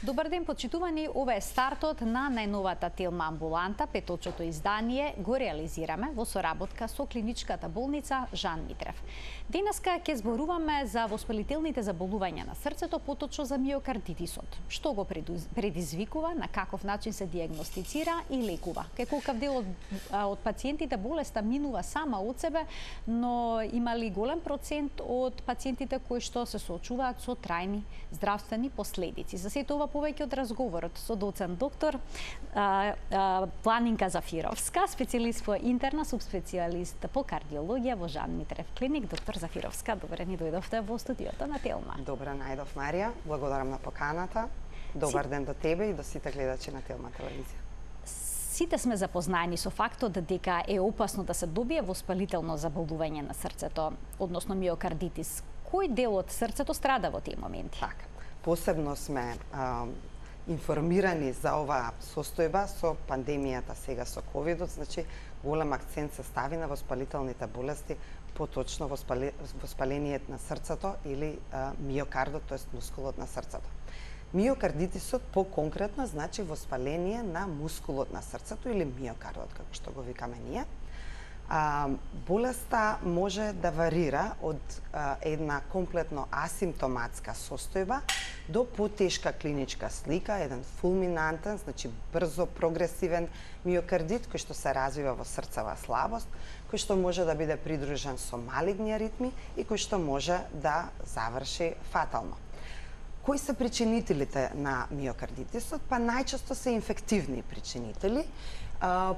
Добар ден, почитувани, ова е стартот на најновата Телма амбуланта. Петочото издание го реализираме во соработка со клиничката болница Жан Митрев. Денеска ќе зборуваме за воспалителните заболувања на срцето, поточно за миокардитисот. Што го предизвикува, на каков начин се диагностицира и лекува. Кај колкав дел од пациентите болеста минува сама од себе, но има ли голем процент од пациентите кои што се соочуваат со трајни здравствени последици. За сето ова повеќе од разговорот со доцент доктор Планинка Зафировска, специјалист по интерна, субспецијалист по кардиологија во Жан Митрев клиник. Доктор Зафировска, добре ни дојдовте во студиото на Телма. Добре најдов, Марија. Благодарам на поканата. Добар ден до тебе и до сите гледачи на Телма телевизија. Сите сме запознаени со фактот дека е опасно да се добие воспалително заболување на срцето, односно миокардитис. Кој дел од срцето страда во тие моменти? Така. Посебно сме информирани за оваа состојба со пандемијата сега со ковидот, значи голем акцент се стави на воспалителните болести, поточно воспалението на срцето или миокардот, тоест мускулот на срцето. Миокардитисот по-конкретно значи воспаление на мускулот на срцето или миокардот, како што го викаме ние. Болеста може да варира од една комплетно асимптоматска состојба до потешка клиничка слика, еден фулминантен, значи брзо прогресивен миокардит кој што се развива во срцева слабост, кој што може да биде придружен со малигни аритми и кој што може да заврши фатално. Кои се причинителите на миокардитисот? Па најчесто се инфективни причинители,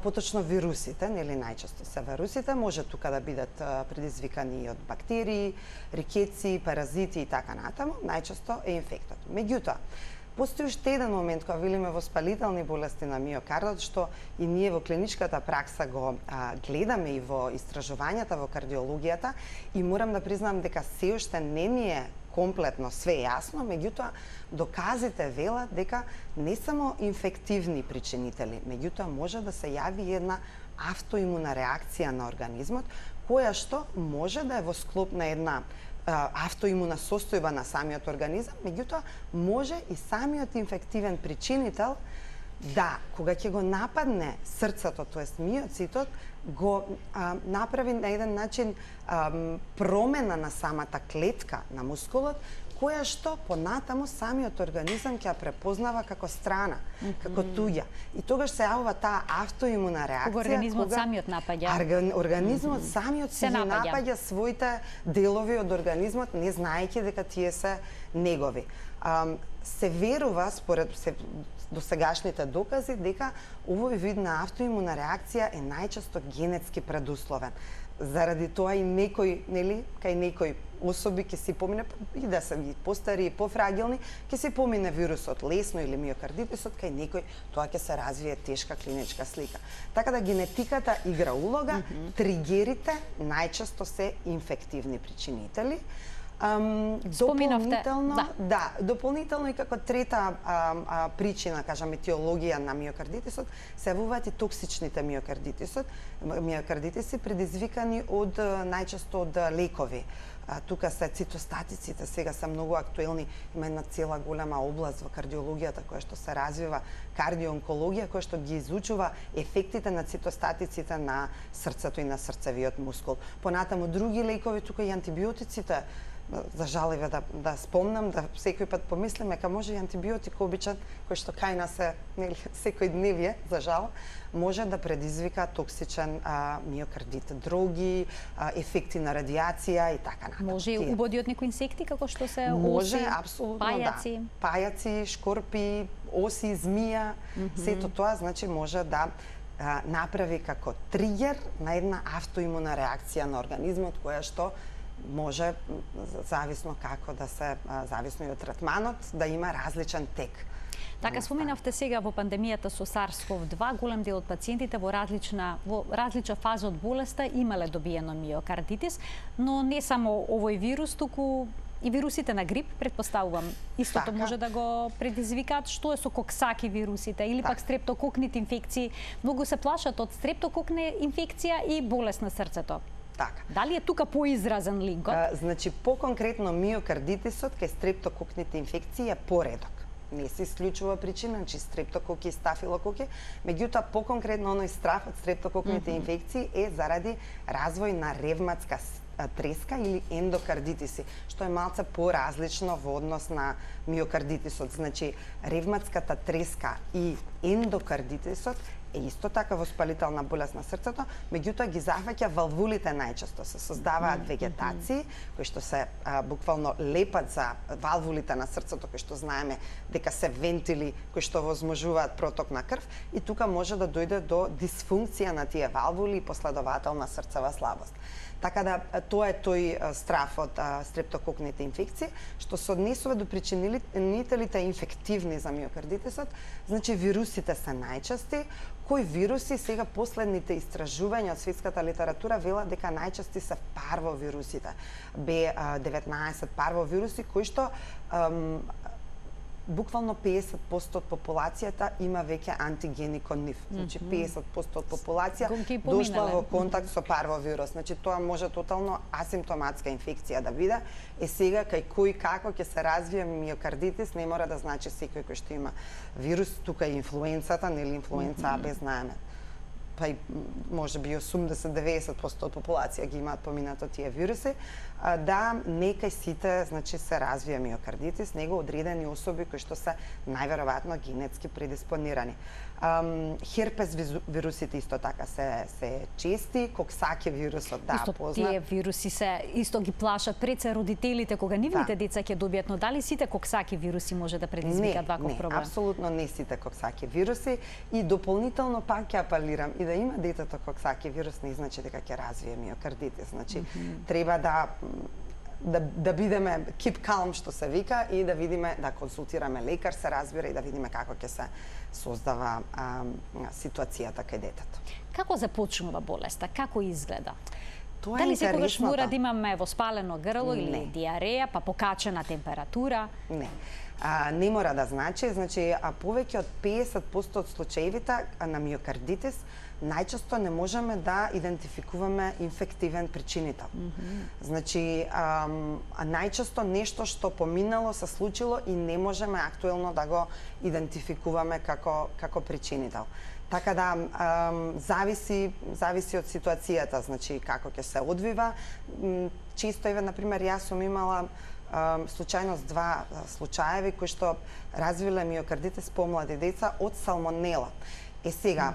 поточно вирусите, нели најчесто се вирусите, може тука да бидат предизвикани од бактерии, рикетци, паразити и така натаму, најчесто е инфектот. Меѓутоа, постои уште еден момент кога велиме воспалителни болести на миокардот, што и ние во клиничката пракса го гледаме и во истражувањата во кардиологијата, и морам да признам дека се уште не ни е комплетно све јасно, меѓутоа доказите велат дека не само инфективни причинители, меѓутоа може да се јави една автоимуна реакција на организмот, која што може да е во склоп на една автоимуна состојба на самиот организам, меѓутоа може и самиот инфективен причинител да, кога ќе го нападне срцето, тоест миоцитот, го направи на еден начин промена на самата клетка на мускулот, која што понатаму самиот организам ќе ја препознава како страна, како туѓа. И тогаш се јавува таа автоимуна реакција. Кога организмот самиот напаѓа. Организмот самиот се напаѓа своите делови од организмот, не знаејќи дека тие се негови. Се верува, според досегашните докази, дека овој вид на автоимуна реакција е најчесто генетски предусловен. Заради тоа и некој, нели, кај некој особи ќе си помине, и да се постари и пофрагилни, ќе си помине вирусот лесно или миокардитисот, кај некој тоа ќе се развие тешка клиничка слика. Така да генетиката игра улога, тригерите најчесто се инфективни причинители. Дополнително и како трета причина, кажам, етиологија на миокардитисот, се јавуваат и токсичните миокардитиси предизвикани од најчесто од лекови. Тука се цитостатиците, сега се многу актуелни, има една цела голема област во кардиологијата која што се развива, кардиоонкологија, која што ги изучува ефектите на цитостатиците на срцето и на срцевиот мускул. Понатаму други лекови, тука и антибиотиците, за жаливе да спомнам, да секој пат помислиме, ка може и антибиотик обичен, кој што кај нас е секој дневје, за жал, може да предизвика токсичен миокардит, други ефекти на радиација и така натаму. Може и убоди од некои инсекти, како што се оси, може, апсолутно, пајаци. Да. Пајаци, шкорпи, оси, змија, сето тоа значи може да направи како тригер на една автоимуна реакција на организмот, која што може, зависно како да се, зависно и од третманот, да има различен тек. Така, споменавте сега во пандемијата со SARS-CoV-2, голем дел од пациентите во различна фаза од болеста имале добиено миокардитис, но не само овој вирус, туку И вирусите на грип, предпоставувам, истото може да го предизвикаат. Што е со коксаки вирусите или пак стрептококните инфекции? Многу се плашат од стрептококна инфекција и болест на срцето. Така. Дали е тука поизразен линкот? Значи, по-конкретно миокардитисот кај стрептококните инфекции е поредок. Не се исклучува причина, значи стрептококи и стафилококи, меѓутоа по-конкретно оној страф од стрептококните инфекции е заради развој на ревматска треска или ендокардитиси, што е малце поразлично во однос на миокардитисот. Значи, ревматската треска и ендокардитисот е исто така воспалителна болест на срцето, меѓутоа ги зафаќа валвулите најчесто. Се создаваат вегетации кои што се буквално лепат за валвулите на срцето, кои што знаеме дека се вентили кои што возможуваат проток на крв и тука може да дојде до дисфункција на тие валвули и последователна срцева слабост. Така да тоа е тој страф од стрептококните инфекции, што се однесува до причинителите инфективни за миокардитисот. Значи вирусите се најчести. Кои вируси сега последните истражувања од светската литература велат дека најчести се парвовирусите. B19 парвовируси кои што буквално 50% од популацијата има веќе антигени кон нив. Значи 50% од популација дошла во контакт со парвовирус. Значи тоа може тотално асимптоматска инфекција да биде. Сега кај кој како ќе се развие миокардитис не мора да значи секој кој што има вирус, тука е инфлуенцата, нели инфлуенца А без знаеме. Па и може би 80-90% од популација ги имаат поминато тие вируси, да не кај сите, значи се развија миокардитис, него одредени особи кои што се најверојатно генетски предиспонирани. Херпес вирусите исто така се чести, коксаки вирусот познат. Тие вируси се исто ги плашат пред се родителите кога нивните деца ќе добијат, но дали сите коксаки вируси може да предизвикаат ваков проблем? Не, апсолутно не сите коксаки вируси и дополнително пак ќе апелирам и да има детето коксаки вирус не значи дека ќе развие миокардитис. Значи треба да бидеме keep calm што се вика и да видиме, да консултираме лекар, се разбира и да видиме како ќе се создава ситуацијата кај детето. Како започнува болеста? Како изгледа? Тоа Дали секогаш мора да имаме воспалено грло или диареја, па покачена температура? Не. Не мора да значи, повеќе од 50% од случаевите на миокардитис најчесто не можеме да идентификуваме инфективен причинител. Значи, најчесто нешто што поминало се случило и не можеме актуелно да го идентификуваме како причинител. Така да зависи од ситуацијата, значи како ќе се одвива. Често например, јас сум имала случајно два случаеви кои што развиле миокардитис по млади деца од салмонела. Сега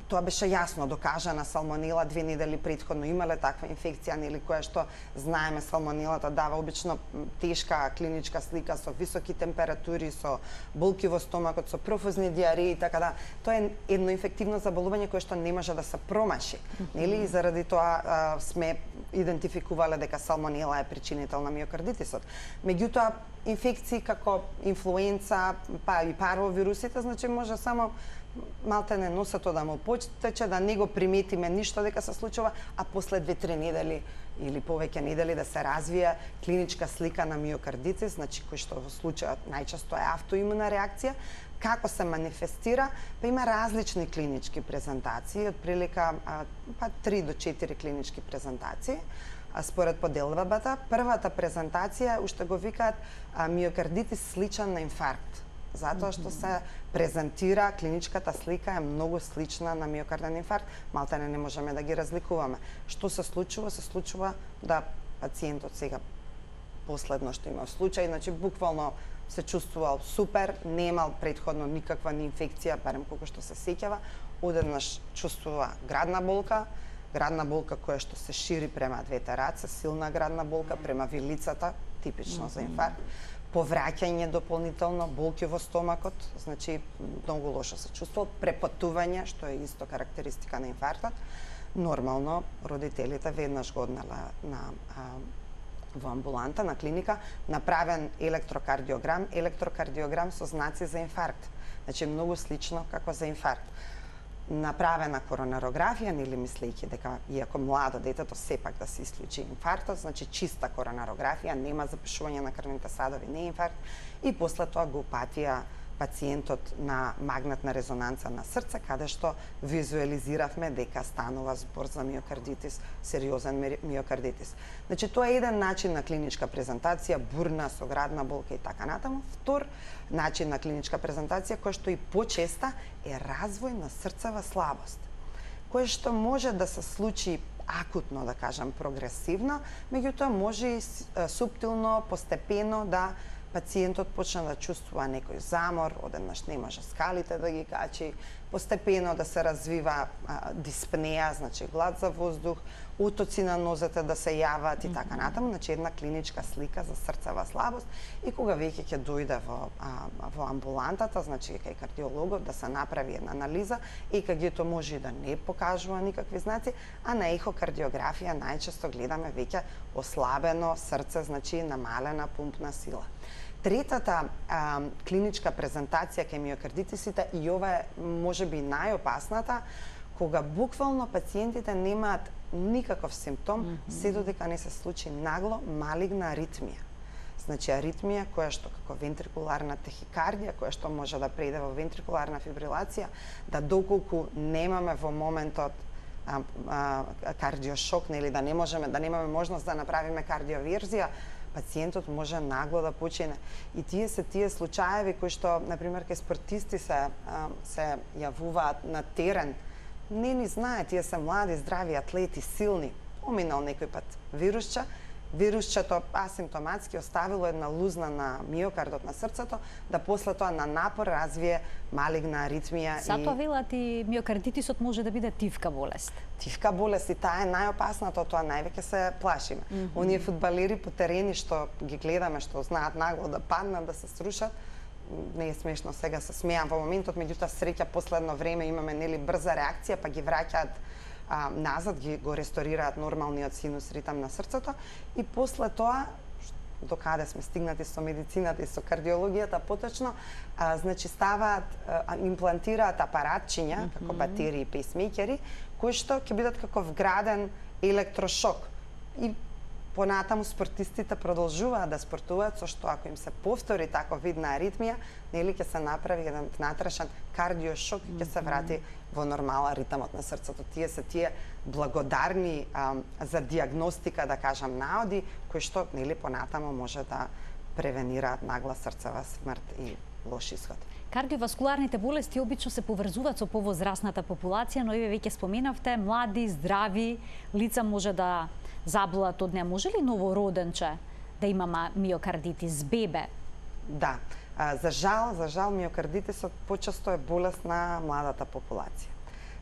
тоа беше јасно докажана салмонела 2 недели претходно имале таква инфекција, нели, која што знаеме салмонелата дава обично тешка клиничка слика со високи температури, со болки во стомакот, со профузни диареи, така да тоа е едно инфективно заболување кое што не може да се промаши, нели, и заради тоа сме идентификувале дека салмонела е причинител на миокардитисот. Меѓутоа инфекции како инфлуенца, па и парвовирусите, значи може само малте не носето да му потече, да не го приметиме ништо дека се случува, а после 2-3 недели или повеќе недели да се развие клиничка слика на миокардитис, значи кој што во случајот најчесто е автоимуна реакција. Како се манифестира? Па има различни клинички презентации, отприлика 3 до 4 клинички презентации. Според поделбата, првата презентација уште го викаат миокардитис сличен на инфаркт. Затоа што се презентира, клиничката слика е многу слична на миокарден инфаркт, малтене не можеме да ги разликуваме. Што се случува? Се случува да пациентот сега последно што има случај, значи буквално се чувствувал супер, не имал претходно никаква ни инфекција, барем колку што се сеќава, одеднаш чувствува градна болка која што се шири према двете раце, силна градна болка према вилицата, типично за инфаркт. Повраќање дополнително, болки во стомакот, значи многу лошо се чувствува, препатување, што е исто карактеристика на инфарктот. Нормално, родителите веднаш го однеле во амбуланта, на клиника, направен електрокардиограм со знаци за инфаркт. Значи многу слично како за инфаркт. направена коронарографија, нели мислејќи дека иако младо детето сепак да се исклучи инфарктот, значи чиста коронарографија, нема запишување на крвните садови, не инфаркт, и после тоа го упатија пациентот на магнетна резонанца на срце, каде што визуализиравме дека станува збор за миокардитис, сериозен миокардитис. Значи, тоа е еден начин на клиничка презентација, бурна, со градна болка и така натаму. Втор начин на клиничка презентација, кој што и почеста, е развој на срцева слабост, кој што може да се случи акутно, да кажам, прогресивно, меѓутоа може и суптилно, постепено да пациентот почна да чувствува некој замор, одеднаш не може скалите да ги качи, постепено да се развива диспнеја, значи глад за воздух, утоци на нозете да се јават и така натаму, значи една клиничка слика за срцева слабост. И кога веќе ќе дојде во амбулантата, значи кај кардиологот, да се направи една анализа, ЕКГ-то може и да не покажува никакви знаци, а на ехокардиографија најчесто гледаме веќе ослабено срце, значи намалена пумпна сила. Третата клиничка презентација кај миокардитисите, и ова е можеби најопасната, кога буквално пациентите немаат никаков симптом, се додека не се случи нагло малигна аритмија. Значи аритмија која што како вентрикуларна тахикардија, која што може да преиде во вентрикуларна фибрилација, да доколку немаме во моментот кардиошок, нели да немаме можност да направиме кардиоверзија, пациентот може нагло да почине. И тие се тие случаеви кои што, например, кај спортисти се јавуваат на терен, не ни знае, тие се млади, здрави атлети, силни, поминал некој пат вирусчето асимптоматски оставило една лузна на миокардот на срцето, да после тоа на напор развие малигна аритмија. Затоа велат и миокардитисот може да биде тивка болест. Тивка болест, и таа е најопасната, тоа највеќе се плашиме. Оние фудбалери по терени што ги гледаме, што знаат нагло да паднат, да се срушат, не е смешно, сега се смеам во моментот, меѓутоа среќа последно време имаме нели брза реакција, па ги враќаат назад, го ресторираат нормалниот синус ритам на срцето, и после тоа, до каде сме стигнати со медицината и со кардиологијата поточно, значи ставаат, имплантираат апаратчиња, како батерии и пейсмейкери, кои што ќе бидат како вграден електрошок. И понатаму спортистите продолжуваат да спортуваат, со што ако им се повтори таков вид на аритмија, нели ќе се направи еден внатрешен кардиошок и ќе се врати во нормала ритамот на срцето. Тие се тие благодарни за диагностика, да кажам, наоди, кои што нели понатаму може да превенираат нагла срцева смрт и лош исход. Кардиоваскуларните болести обично се поврзуваат со повозрасната популација, но еве веќе споменавте, млади, здрави лица може да заболат од неа. Може ли новороденче да има миокардитис, бебе? Да. За жал миокардитисот почесто е болест на младата популација.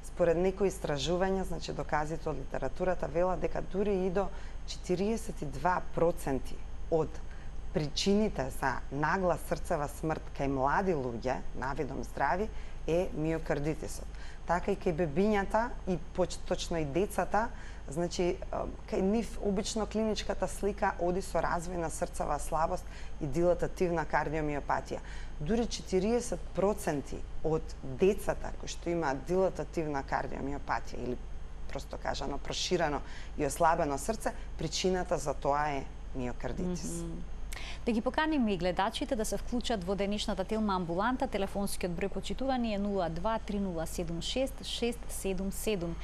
Според некои истражувања, значи доказите од литературата велат дека дури и до 42% од причините за нагла срцева смрт кај млади луѓе, навидом здрави, е миокардитисот. Така и кај бебињата и поточно и децата, значи кај нив обично клиничката слика оди со развој на срцева слабост и дилатативна кардиомиопатија. Дури 40% од децата кои што имаат дилатативна кардиомиопатија или просто кажано проширено и ослабено срце, причината за тоа е миокардитис. Да ги поканим и гледачите да се вклучат во денешната Телма амбуланта. Телефонскиот број почитувани е 02 3076 677.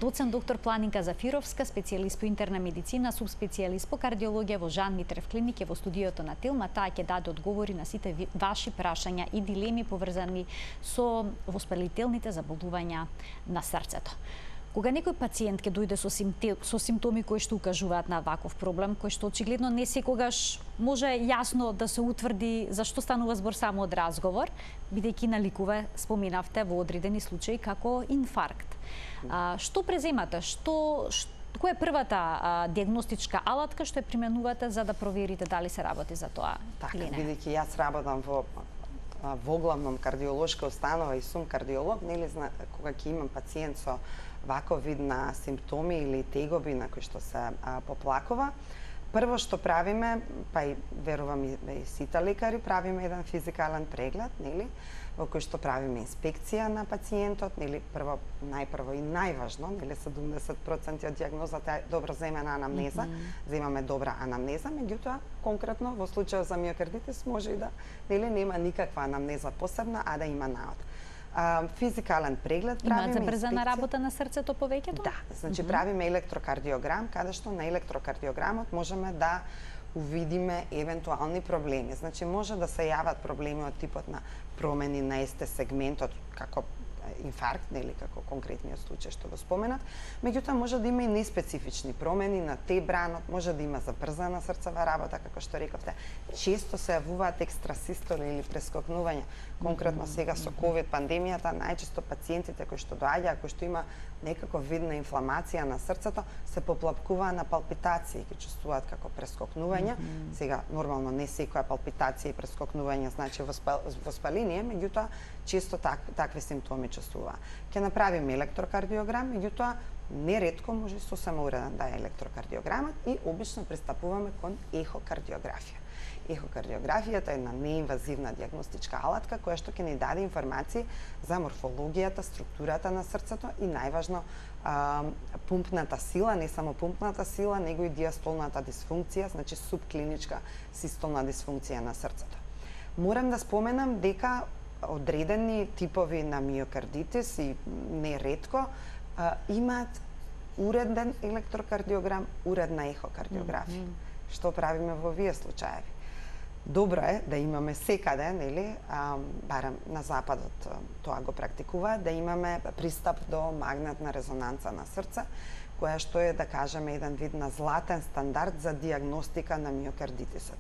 Доцент доктор Планинка Зафировска, специјалист по интерна медицина, субспецијалист по кардиологија во Жан Митрев клиник е во студиото на Телма. Таа ќе даде одговори на сите ваши прашања и дилеми поврзани со воспалителните заболувања на срцето. Кога некој пациент ќе дојде со симптоми кои што укажуваат на ваков проблем, кој што очигледно не секогаш може јасно да се утврди зашто станува збор само од разговор, бидејќи наликува, споменавте, во одредени случаи како инфаркт. Што преземате? Која е првата диагностичка алатка што ја применувате за да проверите дали се работи за тоа или не? Бидејќи јас работам во главном кардиолошка установа и сум кардиолог, нели кога ќе имам пациент со ваков вид на симптоми или тегоби на кои што се поплакува, Прво што правиме, па и верувам и сите лекари, правиме еден физикален преглед, нели, во кој што правиме инспекција на пациентот, нели, најпрво и најважно, нели, 70% од дијагнозата е добро земена анамнеза, земаме добра анамнеза, меѓутоа конкретно во случајот за миокардитис може и да, нели, нема никаква анамнеза посебна, а да има наод. Физикален преглед правиме. Има забрзана работа на срцето повеќето? Да, значи правиме електрокардиограм, каде што на електрокардиограмот можеме да увидиме евентуални проблеми. Значи може да се јават проблеми од типот на промени на СТ сегментот, како инфаркт, нели, како конкретниот случај што го споменат, меѓутоа може да има и неспецифични промени на Т-бранот, може да има забрзана срцева работа, како што рековте. Често се јавуваат екстрасистоли или прескокнувања. Конкретно сега со ковид пандемијата, најчесто пациентите кои што доаѓаат, кои што има некако видна инфламација на срцето, се поплапкуваа на палпитации, ги чувствуваат како прескокнувања. Сега нормално не секоја палпитација и прескокнување значи воспаление, меѓутоа често такви симптоми чувствуваа. Ќе направиме електрокардиограм, меѓутоа неретко може сосема уреден да е електрокардиограмот и обично пристапуваме кон ехокардиографија. Ехокардиографијата е една неинвазивна дијагностичка алатка која што ќе ни даде информации за морфологијата, структурата на срцето и најважно пумпната сила, не само пумпната сила, него и диастолната дисфункција, значи субклиничка систолна дисфункција на срцето. Морам да споменам дека одредени типови на миокардитис и неретко имаат уреден електрокардиограм, уредна ехокардиографија. Што правиме во овие случаеви? Добро е да имаме секаде, нели, барем на западот тоа го практикуваат, да имаме пристап до магнетна резонанца на срце, која што е, да кажеме, еден вид на златен стандард за дијагностика на миокардитисот.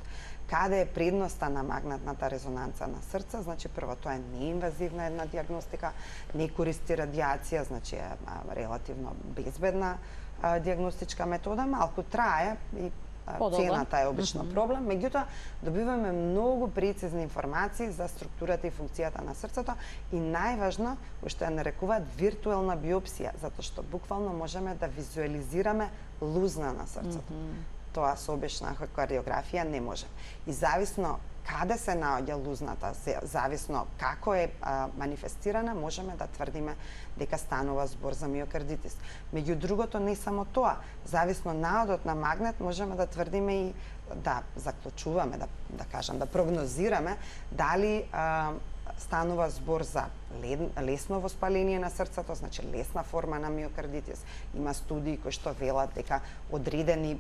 Каде е предноста на магнетната резонанца на срце? Значи, прво, тоа е неинвазивна една дијагностика, не користи радијација, значи е релативно безбедна дијагностичка метода, малку трае и цената е обично проблем, меѓутоа добиваме многу прецизни информации за структурата и функцијата на срцето и најважно, што ја нарекуваат виртуелна биопсија, затоа што буквално можеме да визуализираме лузна на срцето. Тоа со обична ехокардиографија не може. И зависно каде се наоѓа лузната, зависно како е манифестирана, можеме да тврдиме дека станува збор за миокардитис. Меѓу другото, не само тоа, зависно наодот на магнет, можеме да тврдиме и да заклучуваме, да кажам, да прогнозираме дали станува збор за лесно воспаление на срцето, значи лесна форма на миокардитис. Има студии кои што велат дека одредени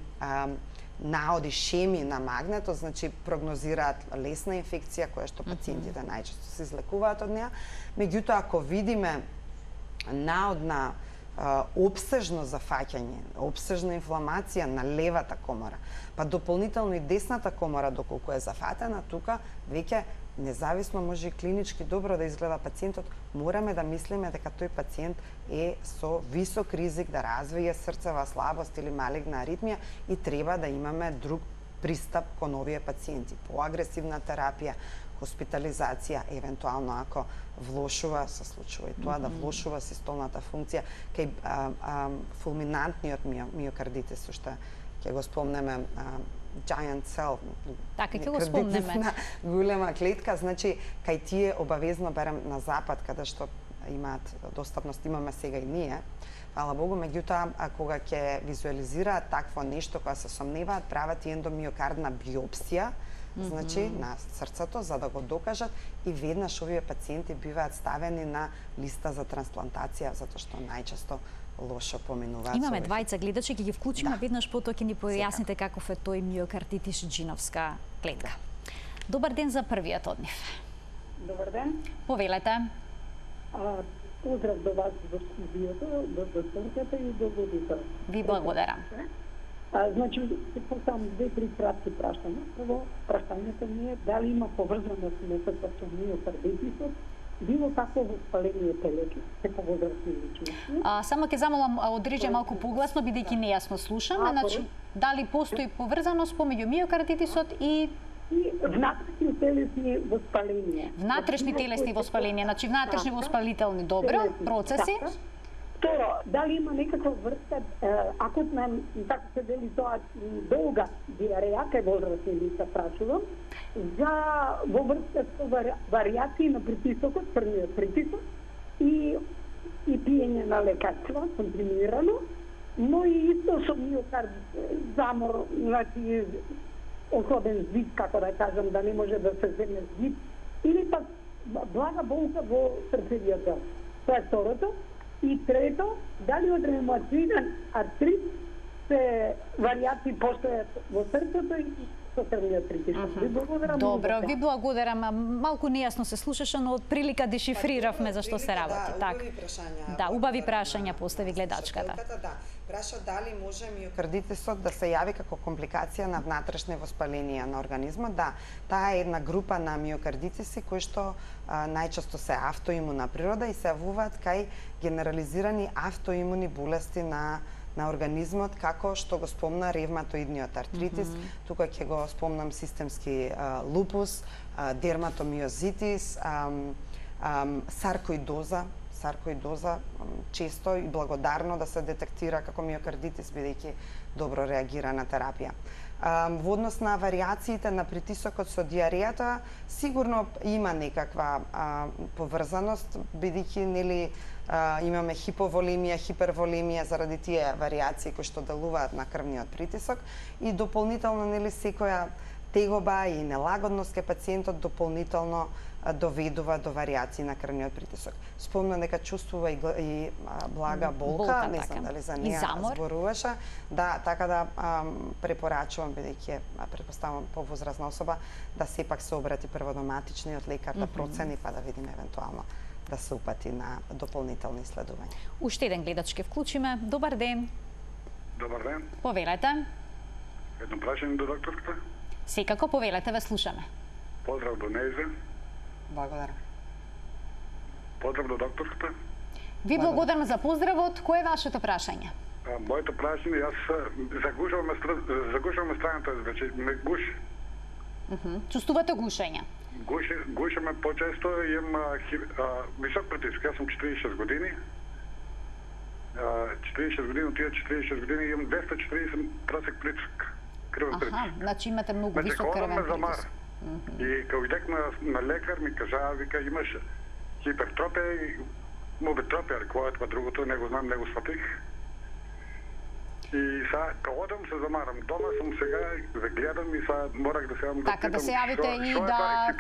наоди, шеми на магнетот, значи прогнозираат лесна инфекција која што пациентите најчесто се излекуваат од неа. Меѓутоа, ако видиме наод на обсежно зафаќање, обсежна инфламација на левата комора, па дополнително и десната комора доколку е зафатена, тука веќе независно може и клинички добро да изгледа пациентот, мораме да мислиме дека тој пациент е со висок ризик да развие срцева слабост или малигна аритмија и треба да имаме друг пристап кон овие пациенти. Поагресивна терапија, хоспитализација, евентуално ако влошува, се случува и тоа, да влошува систолната функција, кај фулминантниот миокардитис, што ќе го спомнеме, giant cell, така ќе го спомнеме, голема клетка, значи кај тие обавезно барем на запад каде што имаат достапност, имаме сега и ние. Фала Богу, меѓутоа кога ќе визуализираат такво нешто, кога се сомневаат, прават и ендомиокардна биопсија, значи на срцето, за да го докажат и веднаш овие пациенти биваат ставени на листа за трансплантација, затоа што најчесто лошо поминуваат. Имаме двајца гледачи, ќе ги вклучиме, веднаш потоа ќе ни појасните каков е тој миокардитис джиновска клетка. Добар ден за првиот од нив. Добар ден. Повелете. Поздрав до вас во студиото, до докторката и до водител. Ви благодарам. Значи, се поставам две-три кратки прашања. Прво, прашањето ми е дали има поврзаност меѓу со миокардитисот, било какво воспаление пелеки, се повозрастни личности. Само ќе замолам одриже малку погласно, бидејќи нејасно слушам. Значи, дали постои поврзаност помеѓу миокардитисот и внатрешни телесни воспаленија. Внатрешни телесни воспаленија, значи внатрешни воспалителни, добро, процеси. Второ, дали има некаква врста, акутна, така се вели тоа, долга диареја кај возрастни лица, прашувам, за во врста со варијации на притисокот, крвниот притисок и пиење на лекарства континуирано, но и исто со миокард, замор, значи ослабен звик, како да кажам, да не може да се земе звик, или пак блага болка во срцевиот дел. Тоа е второто. И трето, дали од ревматоиден артрит се варијации постојат во срцето и со крвниот притисок. Ви благодарам. Добро, ви благодарам. Малку нејасно се слушаше, но од прилика дешифриравме за што се работи. Да, убави прашања. Да, убави прашања постави гледачката. Да. Праша дали може миокардитисот да се јави како компликација на внатрешни воспаленија на организмот. Да, таа е една група на миокардитиси кои што најчесто се автоимуна природа и се јавуваат кај генерализирани автоимуни болести на организмот, како што го спомна ревматоидниот артритис, тука ќе го спомнам системски лупус, дерматомиозитис, саркоидоза често и благодарно да се детектира како миокардитис, бидејќи добро реагира на терапија. Во однос на варијациите на притисокот со диарејата, сигурно има некаква поврзаност, бидејќи нели имаме хиповолемија, хиперволемија заради тие варијации кои што делуваат на крвниот притисок и дополнително нели секоја тегоба и нелагодност кај пациентот дополнително доведува до варијации на крвниот притисок. Спомна дека чувствува и блага болка, не знам дали за неја зборуваше. Да, така да препорачувам, бидејќи претпоставувам повозрасна особа, да сепак се обрати прво до матичниот лекар да процени па да видиме евентуално да се упати на дополнителни исследувања. Уште еден гледач ке вклучиме. Добар ден. Добар ден. Повелете. Едно прашање до докторката. Секако повелете, ве слушаме. Поздрав до Неза. Благодарам. Поздрав до докторката. Ви благодарам за поздравот. Кој е вашето прашање? Моето прашање, јас загушувам страната, значи ме гуши. Чувствувате гушење? Гуши ме почесто, имам висок притиск. Јас сум 46 години. 46 години, от тие 46 години имам 240 просек притиск. Крвен притиск. Значи имате многу висок крвен притиск. И кога идек на лекар ми кажа, вика, имаш хипертропија и мобитропија, која е това другото, не го знам, не го сватих. И сега, кога одам се замарам. Дома сум сега, ве гледам и сега морах да се јавам. Така да се јавите и да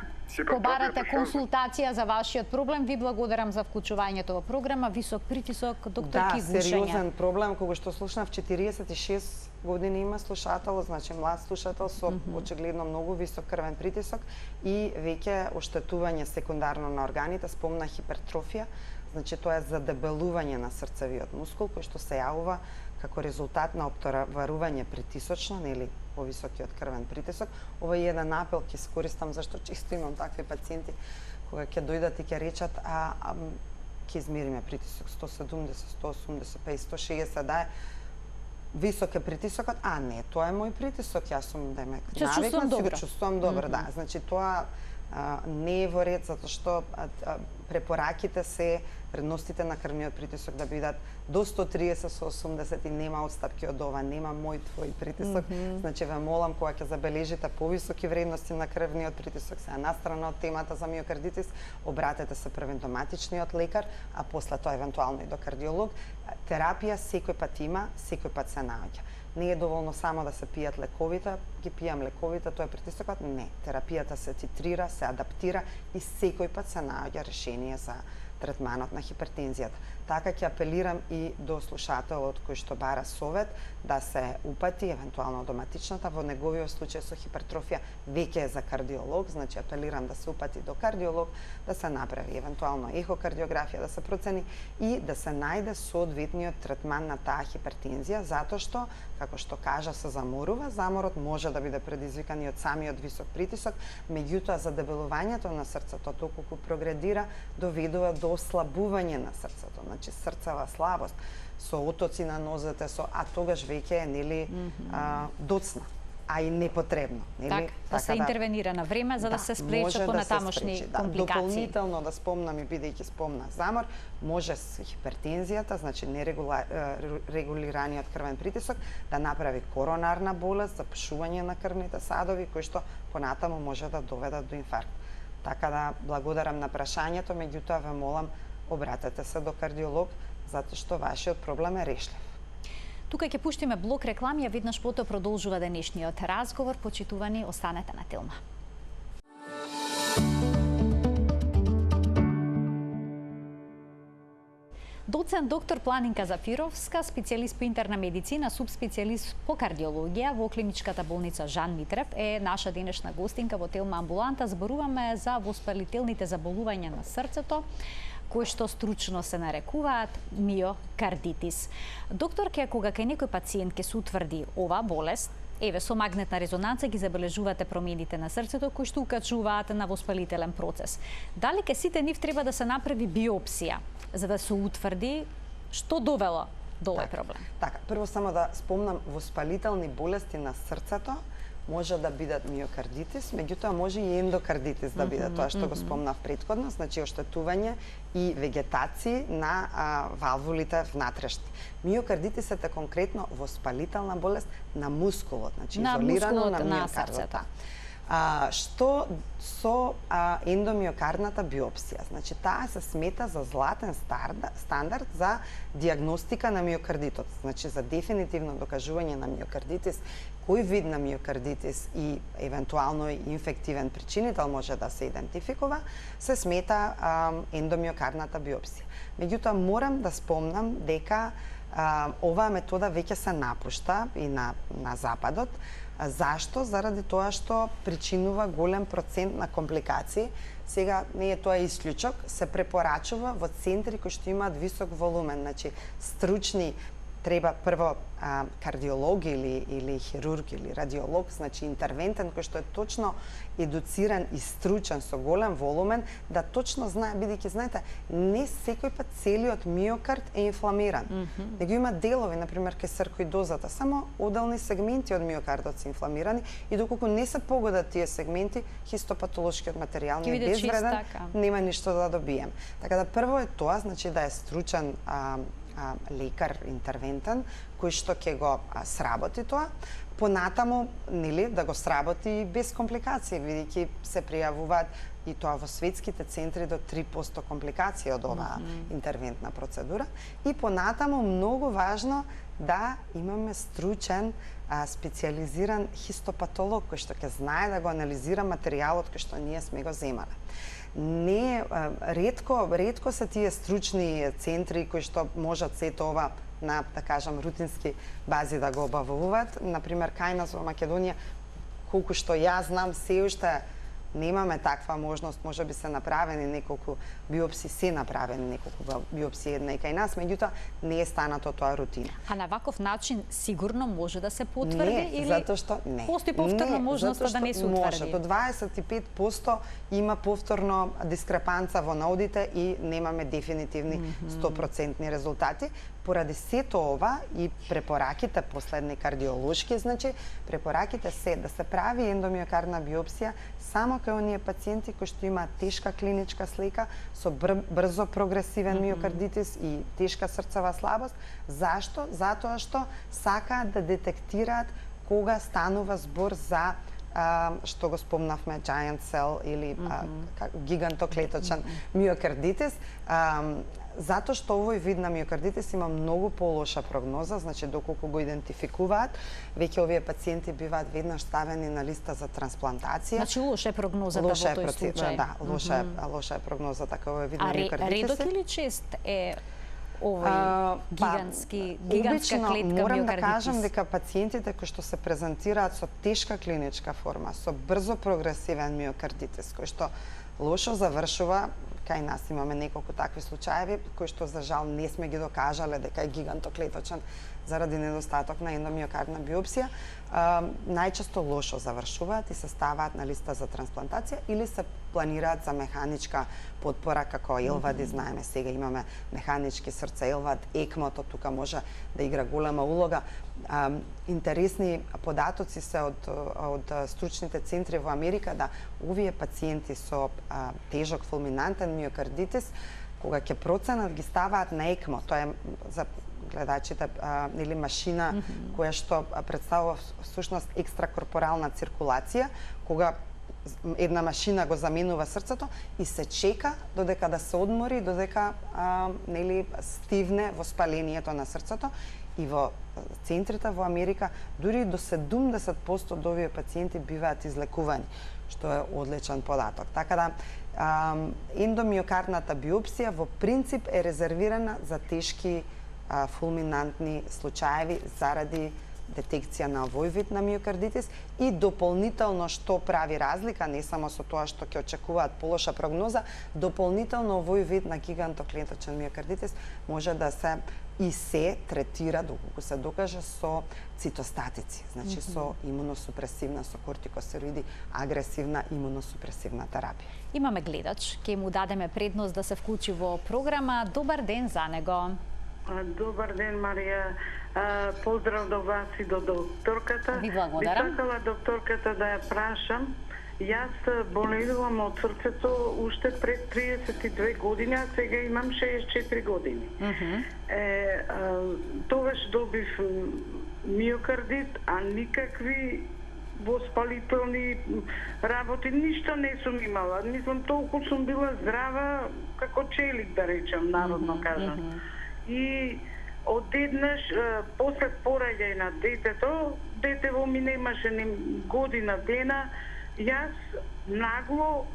побарате консултација за вашиот проблем. Ви благодарам за вклучувањето во програма. Висок притисок, доктор Ки, гушење. Да, сериозен проблем, кога што слушнав 46 години има слушател, значи млад слушател со очигледно многу висок крвен притисок и веќе оштетување секундарно на органите, спомна хипертрофија, значи тоа е задебелување на срцевиот мускул кој што се јавува како резултат на оптоварување притисочно, нели повисокиот крвен притисок. Ова е еден апел ќе искористам зашто често имам такви пациенти кога ќе дојдат и ќе речат ќе измериме притисок 170, 180, 160, да е висок е притисокот, не, тоа е мој притисок, јас сум навикнат, си го чувствувам добро, да. Значи тоа не е во ред, затоа што препораките се предностите на крвниот притисок да бидат до 130 со 80 и нема отстапки од ова, нема мој твој притисок. Значи ве молам кога ќе забележите повисоки вредности на крвниот притисок, се настрана од темата за миокардитис, обратете се првен до матичниот лекар, а после тоа евентуално и до кардиолог. Терапија секој пат има, секој пат се наоѓа. Не е доволно само да се пијат лековите, ги пијам лековите, тоа е притисокот. Не, терапијата се titrira, се адаптира и секој пат се наоѓа решение за третманот на хипертензијата. Така ќе апелирам и до слушателот кој што бара совет да се упати евентуално до матичната, во неговиот случај со хипертрофија веќе е за кардиолог, значи апелирам да се упати до кардиолог, да се направи евентуално ехокардиографија, да се процени и да се најде соодветниот третман на таа хипертензија, затоа што, како што кажа, се заморува, заморот може да биде предизвикан и од самиот висок притисок, меѓутоа задебелувањето на срцето, доколку прогредира, доведува до ослабување на срцето, значи срцева слабост, со отоци на нозете, а тогаш веќе е нели доцна. а и непотребно, нели? Да се интервенира на време за да се спречат понатамошни компликации. Дополнително да спомнам и бидејќи спомна замор, може хипертензијата, значи нерегулираниот крвен притисок, да направи коронарна болест, запушување на крвните садови, кои што понатаму може да доведат до инфаркт. Така да благодарам на прашањето, меѓутоа ве молам, обратете се до кардиолог, затоа што вашиот проблем е решлив. Тука ќе пуштиме блок реклами, а веднаш потоа продолжува денешниот разговор. Почитувани, останете на Телма. Доцент доктор Планинка Зафировска, специјалист по интерна медицина, субспецијалист по кардиологија во клиничката болница Жан Митрев е наша денешна гостинка во Телма амбуланта. Зборуваме за воспалителните заболувања на срцето, кои што стручно се нарекуваат миокардитис. Докторке, кога кај некој пациент ќе се утврди ова болест, еве со магнетна резонанца ги забележувате промените на срцето кои што укажуваат на воспалителен процес. Дали ке сите нив треба да се направи биопсија за да се утврди што довело до овој проблем? Така, прво само да спомнам, воспалителни болести на срцето може да бидат миокардитис, меѓутоа може и ендокардитис да биде, тоа што го спомнав претходно, значи оштетување и вегетација на валвулите внатрешни. Миокардитисот е конкретно воспалителна болест на мускулот, значи изолирано на миокардот. Што со ендомиокардната биопсија? Значи, таа се смета за златен стандард за диагностика на миокардитот. Значи, за дефинитивно докажување на миокардитис, кој вид на миокардитис и евентуално инфективен причинител може да се идентификува, се смета ендомиокардната биопсија. Меѓутоа, морам да спомнам дека оваа метода веќе се напушта и на Западот. Зашто? Заради тоа што причинува голем процент на компликации. Сега не е тоа исклучок, се препорачува во центри кои што имаат висок волумен, значи стручни, треба прво кардиолог или хирург или радиолог, значи интервентен кој што е точно едуциран и стручен со голем волумен, да точно знае, бидејќи знаете, не секој пат целиот миокард е инфламиран. Него има делови, например кај саркоидозата, само одделни сегменти од миокардот се инфламирани и доколку не се погодат тие сегменти, хистопатолошкиот материјал не е безвреден, нема ништо да добием. Така да прво е тоа, значи да е стручен лекар интервентен кој што ќе го сработи тоа, понатаму нели да го сработи без компликации, бидејќи се пријавуваат и тоа во светските центри до 3% компликации од оваа интервентна процедура и понатаму многу важно да имаме стручен специјализиран хистопатолог кој што ќе знае да го анализира материјалот кој што ние сме го земале. Не, ретко се тие стручни центри кои што можат сето ова на, да кажам, рутински бази да го обавуваат. Например, кај нас во Македонија, колку што ја знам, се уште немаме таква можност, може би се направени неколку биопсии, се направени неколку биопсии една и кај нас, меѓутоа не е станато тоа рутина. А на ваков начин сигурно може да се потврди не, или затоа што не. Постои повторно можноста да не се утврди? Може, до 25% има повторно дискрепанца во наудите и немаме дефинитивни 100% резултати. Поради сето ова и препораките последни кардиолошки, значи препораките се да се прави ендомиокардна биопсија само кај оние пациенти кои што имаат тешка клиничка слика со брзо прогресивен миокардитис и тешка срцова слабост. Зашто? Затоа што сакаат да детектираат кога станува збор за што го спомнавме giant cell или гигантоклеточен миокардитис. Затоа што овој вид на миокардитис има многу полоша прогноза, значи доколку го идентификуваат, веќе овие пациенти биваат веднаш ставени на листа за трансплантација. Значи лоша е прогнозата во тој случај. Да, лоша е прогнозата кај овој вид на миокардитис. Редок или чест е овој гигантска клетка миокардитис? Морам да кажам дека пациентите кои што се презентираат со тешка клиничка форма, со брзо прогресивен миокардитис, кој што лошо завршува, кај нас имаме неколку такви случаеви кои што за жал не сме ги докажале дека е гигантоклеточен заради недостаток на ендомиокардна биопсија, најчесто лошо завршуваат и се ставаат на листа за трансплантација или се планираат за механичка потпора, како елвади, знаеме сега имаме механички срце елвад, екмото тука може да игра голема улога. Интересни податоци се од стручните центри во Америка да овие пациенти со тежок фулминантен миокардитис, кога ќе проценат, ги ставаат на екмо. Тоа е за гледачите или машина која што представува всушност екстракорпорална циркулација, кога една машина го заменува срцето и се чека додека да се одмори, додека стивне воспалението на срцето. И во центрите во Америка дури до 70% од овие пациенти биваат излекувани, што е одличен податок. Така да ендомиокардната биопсија во принцип е резервирана за тешки фулминантни случаеви заради детекција на овој вид на миокардитис и дополнително што прави разлика, не само со тоа што ќе очекуваат полоша прогноза, дополнително овој вид на гигантоклеточен миокардитис може да се третира, доколку се докаже, со цитостатици, значи со имуносупресивна, со кортикостероиди, агресивна имуносупресивна терапија. Имаме гледач, ќе му дадеме предност да се вклучи во програма. Добар ден за него. Добар ден, Марија. Поздрав до вас и до докторката. Ви благодарам. Би сакала докторката да ја прашам. Јас боледувам од срцето уште пред 32 години, а сега имам 64 години. Тогаш добив миокардит, а никакви воспалителни работи, ништо не сум имала. Мислам, толку сум била здрава, како челик, да речем, народно кажам. И одеднаш, после пораѓај на детето, детево ми немаше ни година дена, јас нагло,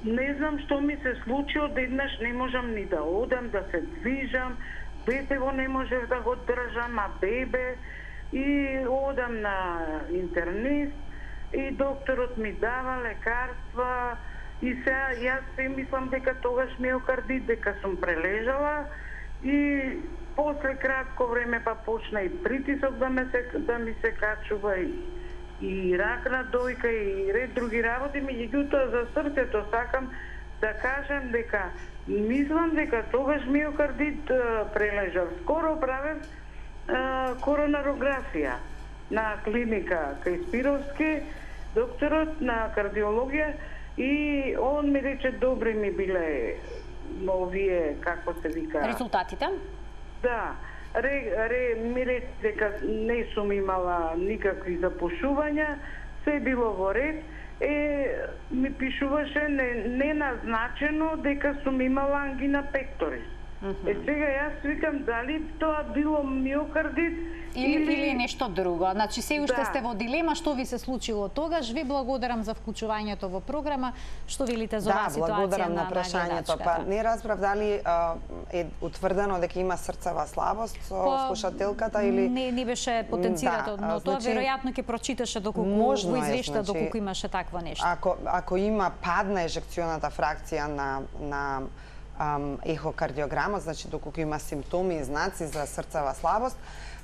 не знам што ми се случи, одеднаш не можам ни да одам, да се движам, детево не можев да го држам, а бебе, и одам на интернет, и докторот ми дава лекарства, и сега јас се мислам дека тогаш миокардит, дека сум прележала, и после кратко време па почна и притисок да ми се качува и ракна дојка и ред други работи, меѓутоа за срцето сакам да кажам дека мислам дека тогаш миокардит прележав. Скоро правев коронарографија на клиника кај Спировски, докторот на кардиологија, и он ми рече добри ми биле овие, како се вика... Резултатите? Да. Ми рече дека не сум имала никакви запушувања, се било во ред, ми пишуваше неназначено дека сум имала ангина пекторис. Сега јас викам дали тоа било миокардит или нешто друго. Значи се уште сте во дилема што ви се случило тогаш. Ви благодарам за вклучувањето во програма. Што велите за оваа ситуација? Да, благодарам на прашањето. Па не разбрав дали е утврдено дека има срцева слабост со слушателката или не беше потенцирано, но тоа веројатно ќе прочиташе доколку во извешта доколку имаше такво нешто. Ако има падна ежекционата фракција на ехокардиограмот, значи доколку има симптоми и знаци за срцева слабост,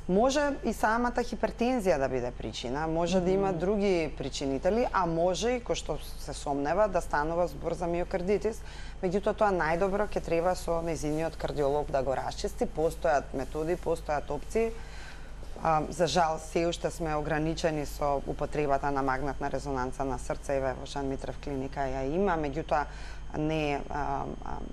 може и самата хипертензија да биде причина, може да има други причинители, а може и кој што се сомнева да станува збор за миокардитис. Меѓутоа тоа најдобро ќе треба со нејзиниот кардиолог да го расчисти. Постојат методи, постојат опции. За жал, се уште сме ограничени со употребата на магнетна резонанца на срце, еве во Жан Митрев клиника ја има, меѓутоа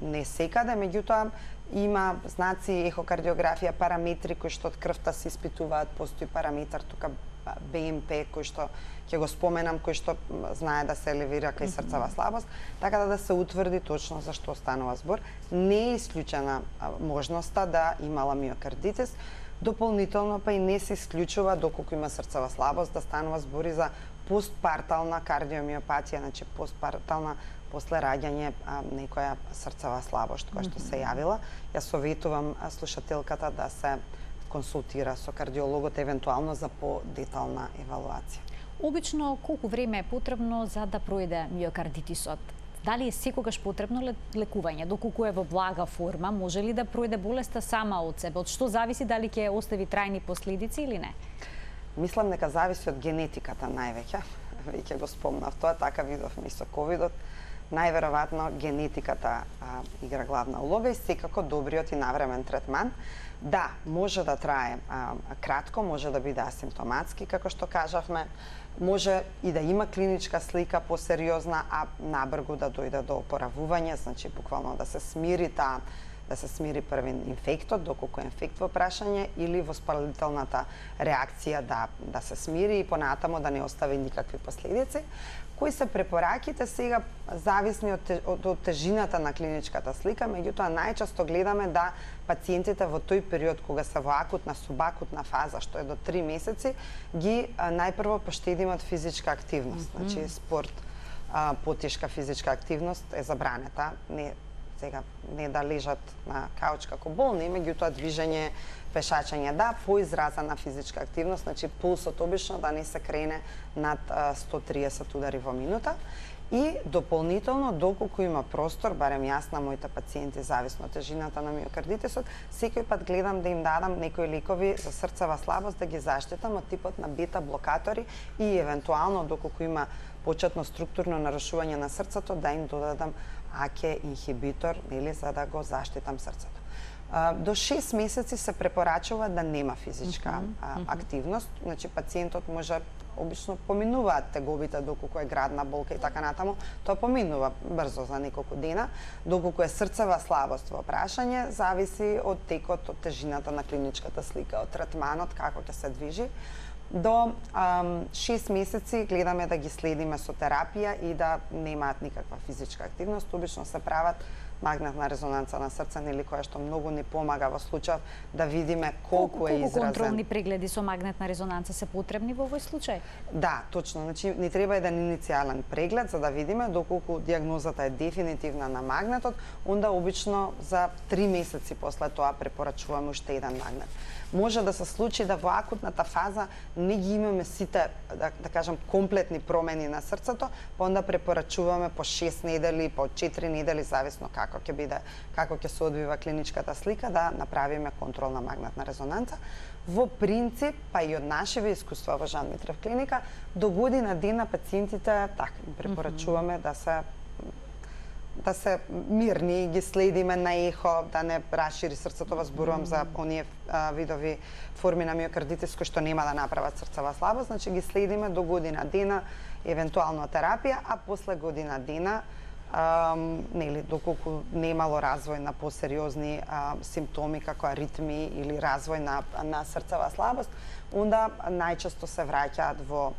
не секаде, меѓутоа има знаци ехокардиографија, параметри кои што од крвта се испитуваат, постои параметар тука БМП кој што ќе го споменам, кој што знае да се елевира кај срцева слабост, така да се утврди точно за што станува збор. Не е исклучена можноста да имала миокардитис, дополнително па и не се исклучува доколку има срцева слабост да станува збори за постпартална кардиомиопатија, значи постпартална после раѓање некоја срцева слабост која што се јавила. Јас советувам слушателката да се консултира со кардиологот евентуално за подетална евалуација. Обично колку време е потребно за да пројде миокардитисот? Дали е секогаш потребно лекување? Доколку е во блага форма, може ли да пројде болеста сама од себе? Од што зависи дали ќе остави трајни последици или не? Мислам дека зависи од генетиката највеќе. Веќе го спомнав тоа, така видовме и со ковидот. Најверојатно генетиката игра главна улога и секако добриот и навремен третман. Да, може да трае кратко, може да биде асимптоматски, како што кажавме, може и да има клиничка слика посериозна, а набргу да дојде до опоравување, значи буквално да се смири први инфектот, доколку е инфект во прашање, или воспалителната реакција да се смири и понатамо да не остави никакви последици. Кои се препораките сега зависни од тежината на клиничката слика, меѓутоа најчесто гледаме да пациентите во тој период кога се во акутна, субакутна фаза, што е до 3 месеци, ги најпрво поштедиме од физичка активност. Значи спорт, потешка физичка активност е забранета. Не да лежат на кауч како болни, меѓутоа движење, пешачење, да, поизразена физичка активност, значи пулсот обично да не се крене над 130 удари во минута. И дополнително, доколку има простор, барем јас на моите пациенти, зависно од тежината на миокардитисот, секој пат гледам да им дадам некои лекови за срцева слабост, да ги заштитам од типот на бета-блокатори и евентуално, доколку има почетно структурно нарушување на срцето, да им додадам АКЕ инхибитор, нели, за да го заштитам срцето. До 6 месеци се препорачува да нема физичка активност, значи пациентот може обично поминуваат тегобите доколку е градна болка и така натаму, тоа поминува брзо за неколку дена, доколку е срцева слабост во прашање, зависи од текот, од тежината на клиничката слика, од третманот, како ќе се движи. До 6 месеци гледаме да ги следиме со терапија и да немаат никаква физичка активност. Обично се прават магнетна резонанца на срце, нели, која што многу ни помага во случај да видиме колку е изразен. Колку контролни прегледи со магнетна резонанца се потребни во овој случај? Да, точно. Значи, ни треба еден иницијален преглед за да видиме доколку дијагнозата е дефинитивна на магнетот, онда обично за 3 месеци после тоа препорачуваме уште еден магнет. Може да се случи да во акутната фаза не ги имаме сите, да кажам, комплетни промени на срцето, па онда препорачуваме по 6 недели, по 4 недели, зависно како ќе се одвива клиничката слика, да направиме контролна магнетна резонанца. Во принцип, па и од нашиве искуства во Жан Митрев клиника, до година дена пациентите им препорачуваме да се мирни, ги следиме на ехо, да не расшири срцето, зборувам за оние видови форми на миокардитис кои што нема да направат срцева слабост, значи ги следиме до година дена, евентуално терапија, а после година дена, нели, доколку немало развој на посериозни симптоми како аритми или развој на срцева слабост, онда најчесто се враќаат во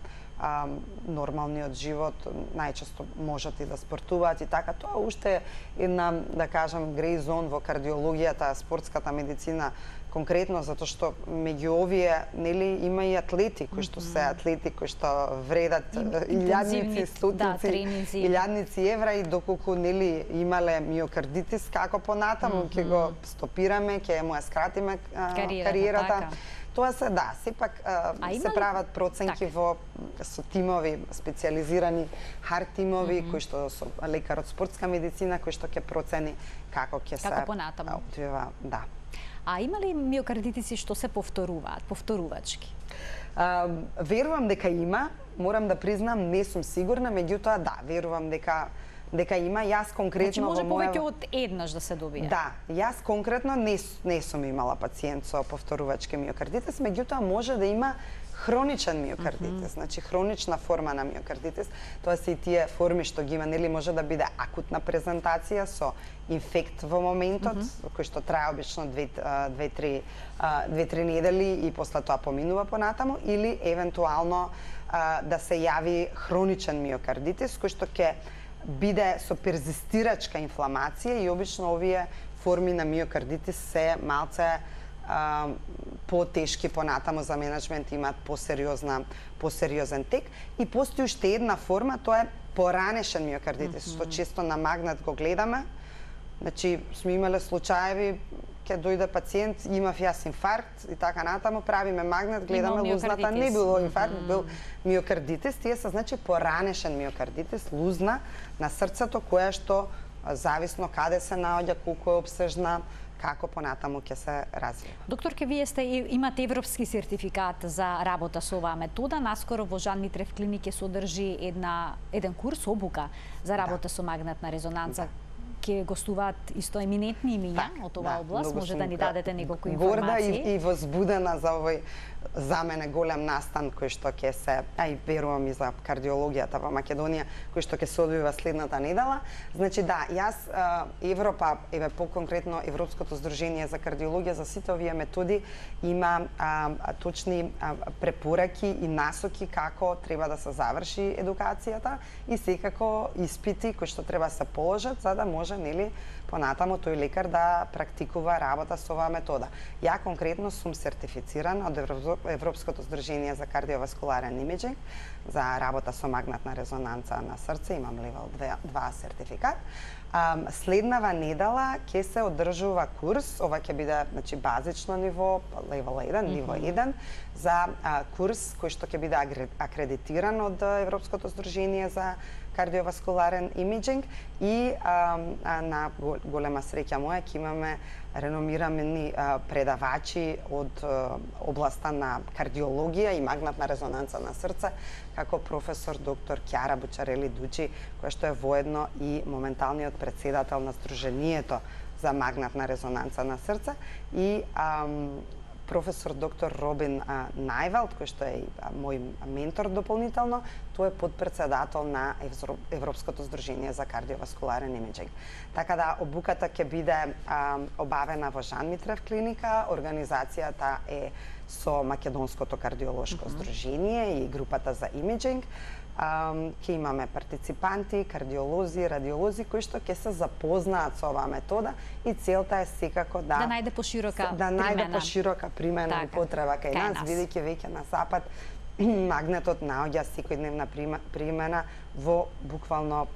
нормалниот живот, најчесто можат и да спортуваат и така. Тоа уште е една, да кажам, грей зон во кардиологијата, спортската медицина, конкретно затоа што меѓу овие, нели, има и атлети кои што се атлети кои што вредат илјадници, стотици, илјадници евра и доколку, нели, имале миокардитис, како понатаму ќе го стопираме, ќе му ја скратиме кариерата. Тоа се, да, сепак се прават проценки со тимови, специализирани хард тимови, кои што со лекар од спортска медицина, кои што ќе процени како ќе се одвива, да. А има ли миокардитиси што се повторуваат, повторувачки? Верувам дека има, морам да признам, не сум сигурна, меѓутоа да, верувам дека има. Јас конкретно значи може повеќе од еднаш да се добие? Да, јас конкретно не сум имала пациент со повторувачки миокардитис, меѓутоа може да има хроничен миокардитис, значи хронична форма на миокардитис, тоа се и тие форми што ги има, нели, може да биде акутна презентација со инфект во моментот, кој што трае обично 2-3 недели и после тоа поминува понатаму, или евентуално да се јави хроничен миокардитис, кој што ќе биде со перзистирачка инфламација и обично овие форми на миокардитис се малце потешки понатаму за менеджмент, имаат посериозен тек. И постои уште една форма, тоа е поранешен миокардитис, што често на магнет го гледаме. Значи, сме имале случаеви, ќе дојде пациент, имав јас инфаркт и така натаму, правиме магнет, гледаме лузната, не било инфаркт, бил миокардитис, тие се значи поранешен миокардитис, лузна на срцето која што зависно каде се наоѓа, колку е обсежна, како понатаму ќе се развива. Докторке, вие имате европски сертификат за работа со оваа метода. Наскоро во Жан Митрев клиник се одржи еден курс, обука за работа со магнетна резонанца. Ќе гостуваат исто еминентни имиња од оваа област. Може да ни дадете неколку информации. Горда и возбудена за овој за мене голем настан кој што ќе се, а и верувам и за кардиологијата во Македонија, кој што ќе се одвива следната недела. Значи да, јас Европа, еве поконкретно Европското здружение за кардиологија за сите овие методи има точни препораки и насоки како треба да се заврши едукацијата и секако испити кои што треба се положат за да може нели понатаму тој лекар да практикува работа со оваа метода. Ја конкретно сум сертифициран од Европското здружение за кардиоваскуларен имиджинг за работа со магнетна резонанца на срце, имам левел 2 сертификат. Следнава недела ќе се одржува курс, ова ќе биде значи базично ниво, левел 1, ниво 1 за курс кој што ќе биде акредитиран од Европското здружение за кардиоваскуларен имиджинг и на голема среќа моја ќе имаме реномирани предавачи од областа на кардиологија и магнетна резонанца на срце, како професор доктор Кјара Бучарели Дучи, која што е воедно и моменталниот председател на Сдруженијето за магнетна резонанца на срце и професор доктор Робин Највелт, кој што е мој ментор дополнително, тој е подпредседател на Европското здружение за кардиоваскуларен имиджинг. Така да обуката ќе биде обавена во Жан Митрев клиника, организацијата е со Македонското кардиолошко здружение и групата за имиджинг. Ќе имаме партиципанти, кардиолози, радиолози кои што ќе се запознаат со оваа метода и целта е секако да најде поширока примена и потреба кај нас, бидејќи веќе на запад магнетот наоѓа секојдневна примена во буквално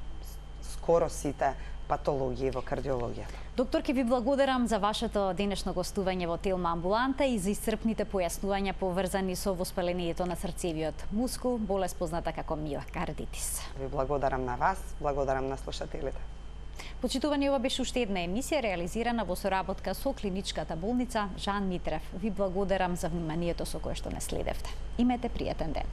скоро сите патологии во кардиологијата. Докторке, ви благодарам за вашето денешно гостување во Телма амбуланта и за исцрпните појаснувања поврзани со воспалението на срцевиот мускул, болест позната како миокардитис. Ви благодарам на вас, благодарам на слушателите. Почитувани, ова беше уште една емисија реализирана во соработка со клиничката болница Жан Митрев. Ви благодарам за вниманието со кое што не следевте. Имете пријатен ден.